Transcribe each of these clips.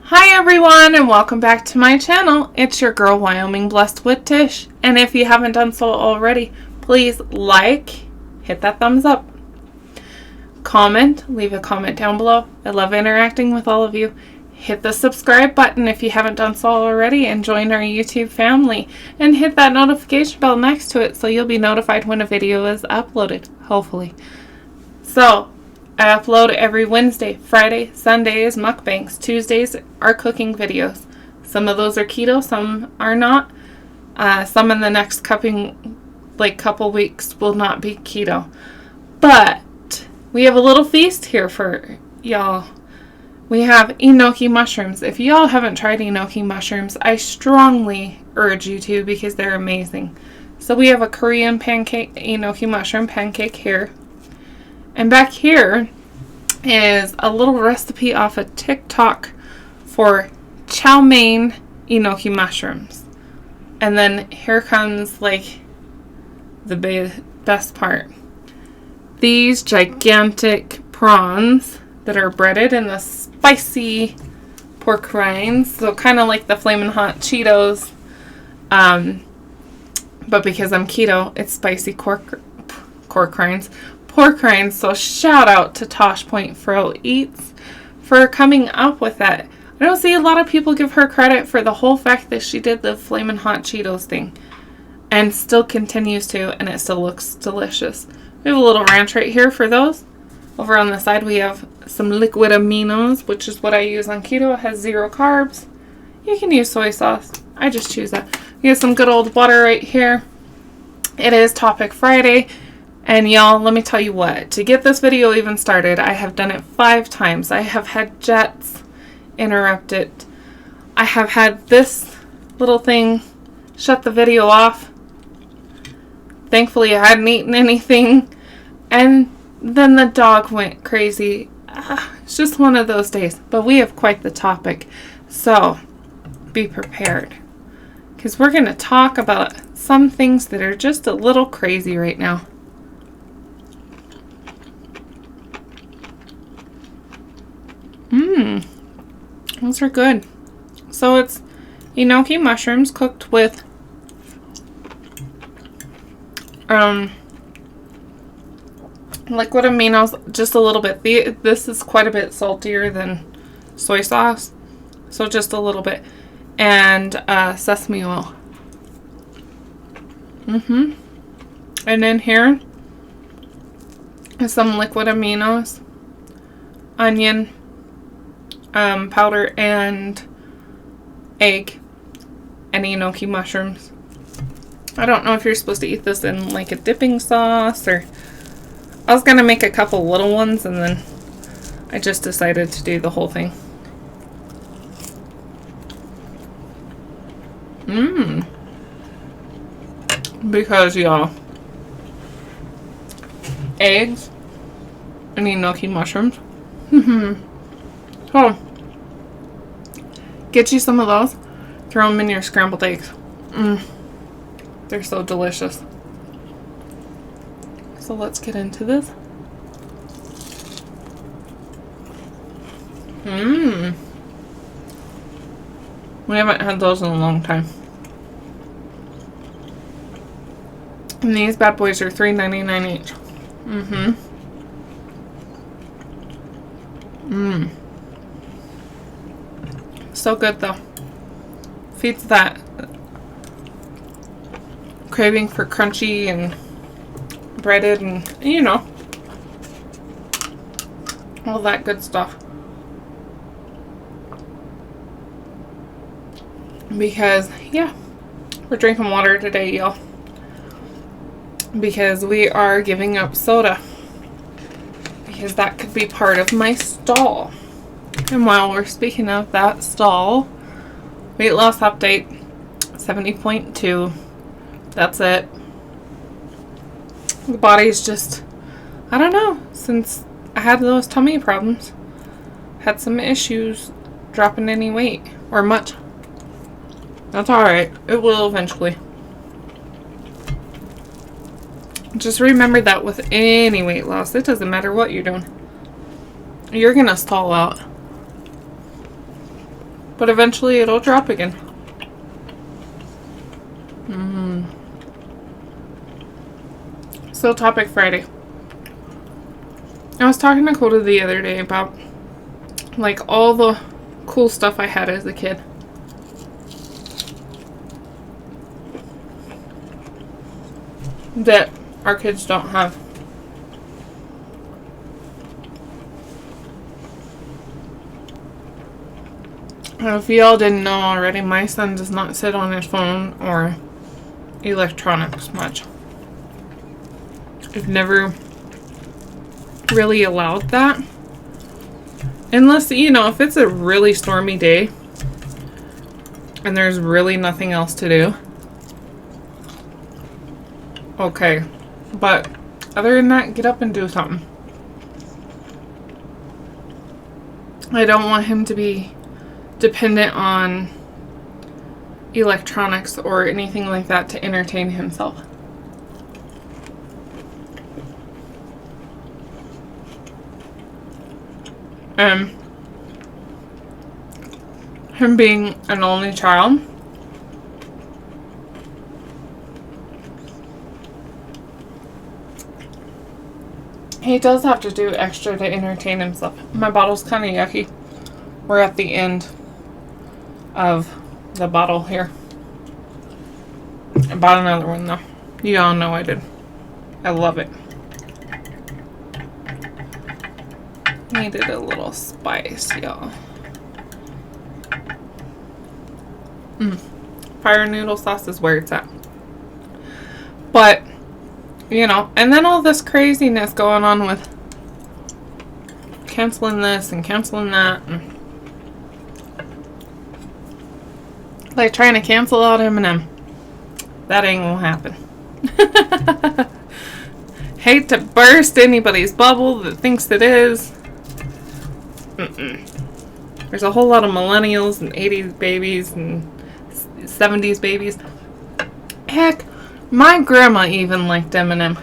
Hi everyone and welcome back to my channel. It's your girl Wyoming Blessed with Tish, and if you haven't done so already, please hit that thumbs up, comment, leave a comment down below. I love interacting with all of you. Hit the subscribe button if you haven't done so already and join our YouTube family, and hit that notification bell next to it so you'll be notified when a video is uploaded, hopefully. So I upload every Wednesday, Friday, Sundays, mukbangs. Tuesdays are cooking videos. Some of those are keto, some are not. Some in the next couple weeks will not be keto. But we have a little feast here for y'all. We have Enoki mushrooms. If y'all haven't tried Enoki mushrooms, I strongly urge you to because they're amazing. So we have a Korean pancake, Enoki mushroom pancake here. And back here is a little recipe off of TikTok for chow mein Enoki mushrooms. And then here comes the best part. These gigantic prawns that are breaded in the spicy pork rinds. So kind of like the Flamin' Hot Cheetos. But because I'm keto, it's spicy pork rinds. So shout out to Tosh Point Fro Eats for coming up with that. I don't see a lot of people give her credit for the whole fact that she did the Flamin' Hot Cheetos thing and still continues to, and it still looks delicious. We have a little ranch right here for those. Over on the side we have some liquid aminos, which is what I use on keto. It has 0 carbs. You can use soy sauce. I just choose that. We have some good old water right here. It is Topic Friday. And y'all, let me tell you what, to get this video even started, I have done it 5 times. I have had jets interrupt it. I have had this little thing shut the video off. Thankfully, I hadn't eaten anything. And then the dog went crazy. It's just one of those days. But we have quite the topic. So, be prepared. Because we're going to talk about some things that are just a little crazy right now. Those are good. So it's Enoki mushrooms cooked with liquid aminos, just a little bit. This is quite a bit saltier than soy sauce, so just a little bit, and sesame oil. And in here is some liquid aminos, onion powder, and egg, and Enoki mushrooms. I don't know if you're supposed to eat this in like a dipping sauce, or I was gonna make a couple little ones and then I just decided to do the whole thing. Because y'all, eggs and Enoki mushrooms. So, get you some of those. Throw them in your scrambled eggs. They're so delicious. So let's get into this. We haven't had those in a long time. And these bad boys are $3.99 each. So good though. Feeds that craving for crunchy and breaded and, you know, all that good stuff. Because, yeah, we're drinking water today, y'all. Because we are giving up soda. Because that could be part of my stall. And while we're speaking of that stall, weight loss update, 70.2. That's it. The body's just, I don't know, since I had those tummy problems, had some issues dropping any weight, or much. That's alright. It will eventually. Just remember that with any weight loss, it doesn't matter what you're doing. You're gonna stall out. But eventually it'll drop again. So topic Friday. I was talking to Coda the other day about like all the cool stuff I had as a kid. That our kids don't have. If y'all didn't know already, my son does not sit on his phone or electronics much. I've never really allowed that. Unless, you know, if it's a really stormy day and there's really nothing else to do. Okay. But other than that, get up and do something. I don't want him to be dependent on electronics or anything like that to entertain himself. Him being an only child, he does have to do extra to entertain himself. My bottle's kind of yucky. We're at the end of the bottle here. I bought another one though. You all know I did. I love it. Needed a little spice, y'all. Fire noodle sauce is where it's at. But, you know, and then all this craziness going on with canceling this and canceling that. And like trying to cancel out M&M. That ain't gonna happen. Hate to burst anybody's bubble that thinks it is. There's a whole lot of millennials and 80s babies and 70s babies. Heck, my grandma even liked M&M.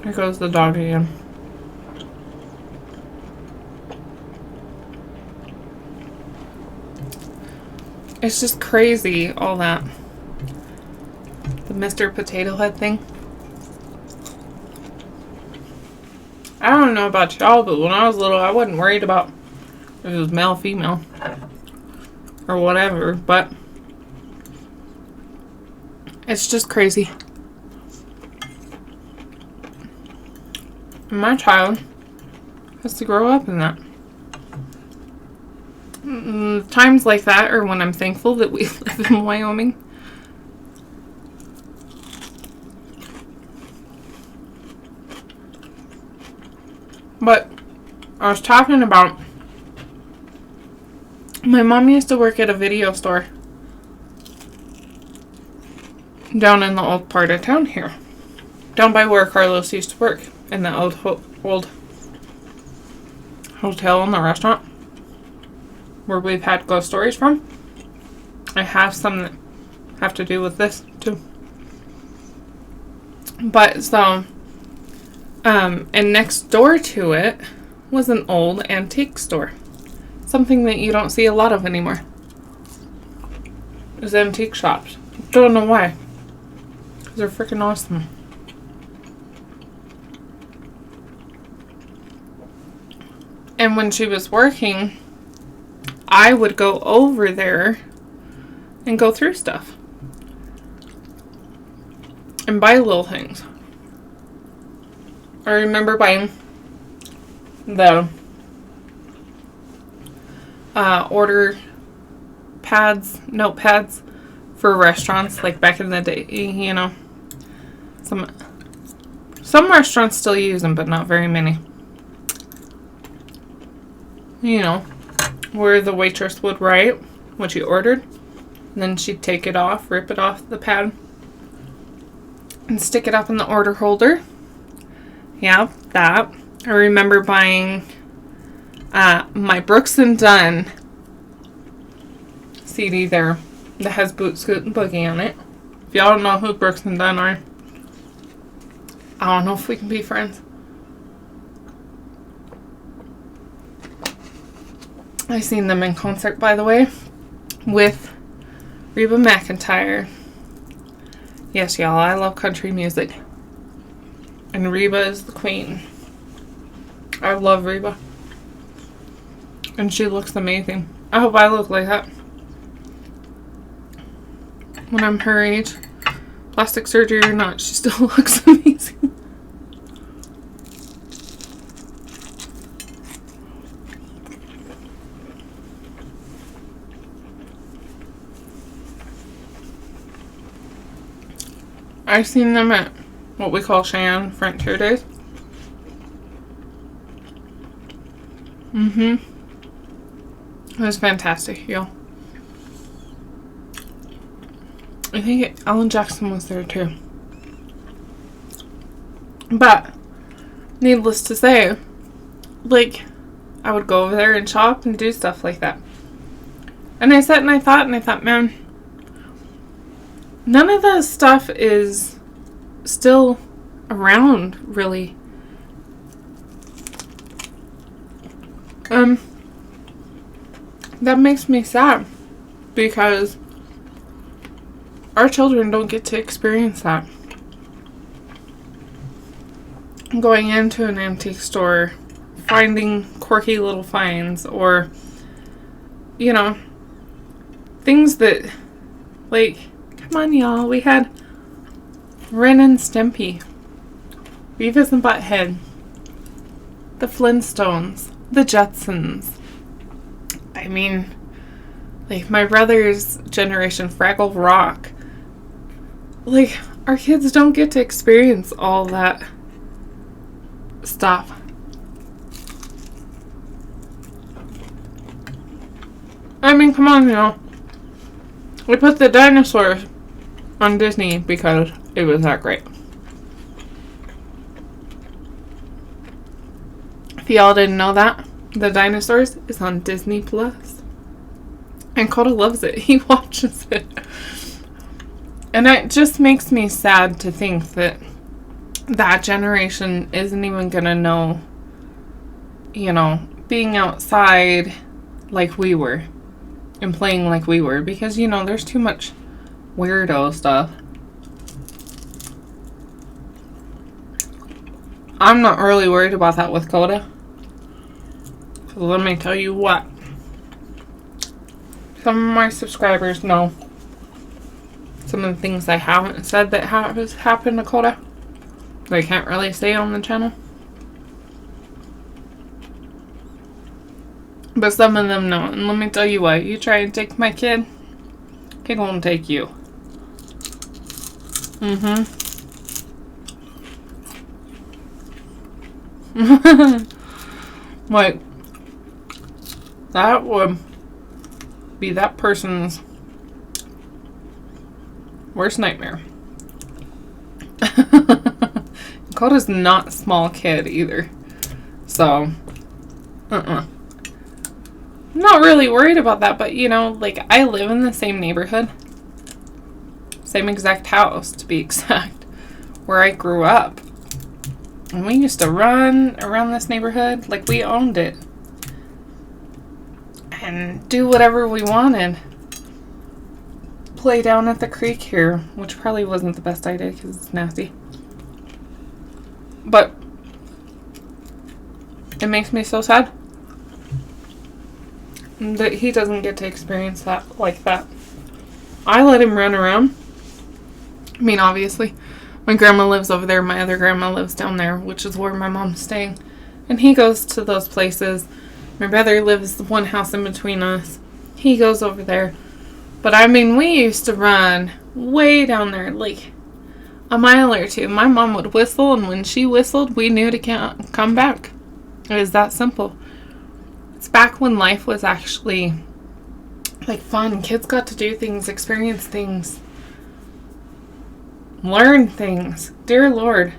Here goes the dog again. It's just crazy, all that. The Mr. Potato Head thing. I don't know about y'all, but when I was little, I wasn't worried about if it was male, female, or whatever, but it's just crazy. My child has to grow up in that. Times like that are when I'm thankful that we live in Wyoming. But I was talking about my mom used to work at a video store down in the old part of town here. Down by where Carlos used to work, in the old hotel and the restaurant where we've had ghost stories from. I have some that have to do with this too. But so, and next door to it was an old antique store. Something that you don't see a lot of anymore. Is antique shops. Don't know why. Because they're freaking awesome. And when she was working, I would go over there and go through stuff. And buy little things. I remember buying the order pads, notepads for restaurants, like back in the day, you know. Some restaurants still use them, but not very many. You know, where the waitress would write what you ordered, and then she'd take it off, rip it off the pad, and stick it up in the order holder. Yeah, that. I remember buying my Brooks and Dunn CD there that has Boot Scoot and Boogie on it. If y'all don't know who Brooks and Dunn are, I don't know if we can be friends. I seen them in concert, by the way, with Reba McEntire. Yes, y'all, I love country music. And Reba is the queen. I love Reba. And she looks amazing. I hope I look like that when I'm her age. Plastic surgery or not, she still looks amazing. I've seen them at what we call Cheyenne Frontier Days. It was fantastic, y'all. I think Alan Jackson was there too. But, needless to say, like, I would go over there and shop and do stuff like that. And I sat and I thought, man, none of that stuff is still around, really. That makes me sad because our children don't get to experience that. Going into an antique store, finding quirky little finds, or, you know, things that, like, come on, y'all, we had Ren and Stimpy, Beavis and Butthead, the Flintstones, the Jetsons. I mean, like, my brother's generation, Fraggle Rock. Like, our kids don't get to experience all that stuff. I mean, come on, you know. We put the dinosaurs on Disney because it was that great. If y'all didn't know that, the dinosaurs is on Disney Plus. And Coda loves it. He watches it. And it just makes me sad to think that that generation isn't even gonna know, you know, being outside like we were. And playing like we were. Because, you know, there's too much weirdo stuff. I'm not really worried about that with Coda. Let me tell you what. Some of my subscribers know some of the things I haven't said that has happened to Coda. They can't really say on the channel. But some of them know. And let me tell you what. You try and take my kid, he gonna take you. Like, that would be that person's worst nightmare. Coda's not a small kid either. So, I'm not really worried about that, but you know, like, I live in the same neighborhood. Same exact house, to be exact, where I grew up. And we used to run around this neighborhood like we owned it. And do whatever we wanted. Play down at the creek here, which probably wasn't the best idea because it's nasty. But it makes me so sad that he doesn't get to experience that like that. I let him run around. I mean, obviously, my grandma lives over there. My other grandma lives down there, which is where my mom's staying. And he goes to those places. My brother lives one house in between us. He goes over there. But I mean, we used to run way down there, like a mile or two. My mom would whistle, and when she whistled, we knew to come back. It was that simple. It's back when life was actually, like, fun. Kids got to do things, experience things, learn things. Dear Lord.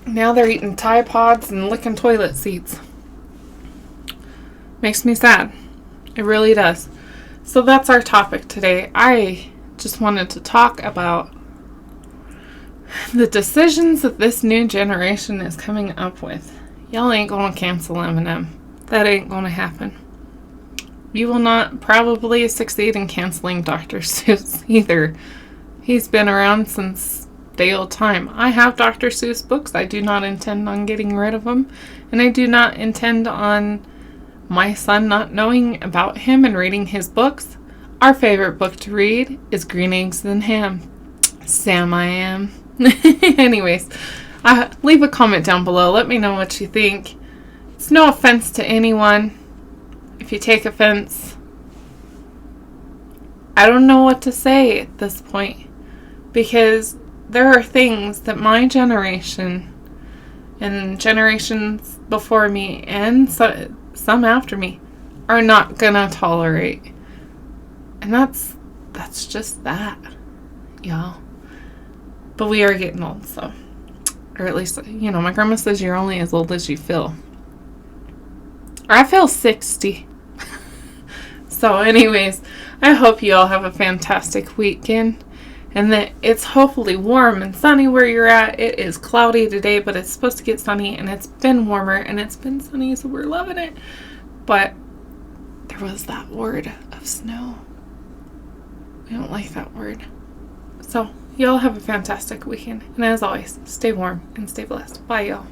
Now they're eating Tide Pods and licking toilet seats. Makes me sad. It really does. So that's our topic today. I just wanted to talk about the decisions that this new generation is coming up with. Y'all ain't gonna cancel Eminem. That ain't gonna happen. You will not probably succeed in canceling Dr. Seuss either. He's been around since day old time. I have Dr. Seuss books. I do not intend on getting rid of them. And I do not intend on my son not knowing about him and reading his books. Our favorite book to read is Green Eggs and Ham. Sam I am. Anyways, leave a comment down below. Let me know what you think. It's no offense to anyone. If you take offense, I don't know what to say at this point, because there are things that my generation and generations before me and some after me are not gonna tolerate. And that's just that, y'all. But we are getting old, so. Or at least, my grandma says you're only as old as you feel. Or I feel 60. So anyways, I hope you all have a fantastic weekend. And that it's hopefully warm and sunny where you're at. It is cloudy today, but it's supposed to get sunny. And it's been warmer and it's been sunny, so we're loving it. But there was that word of snow. I don't like that word. So, y'all have a fantastic weekend. And as always, stay warm and stay blessed. Bye, y'all.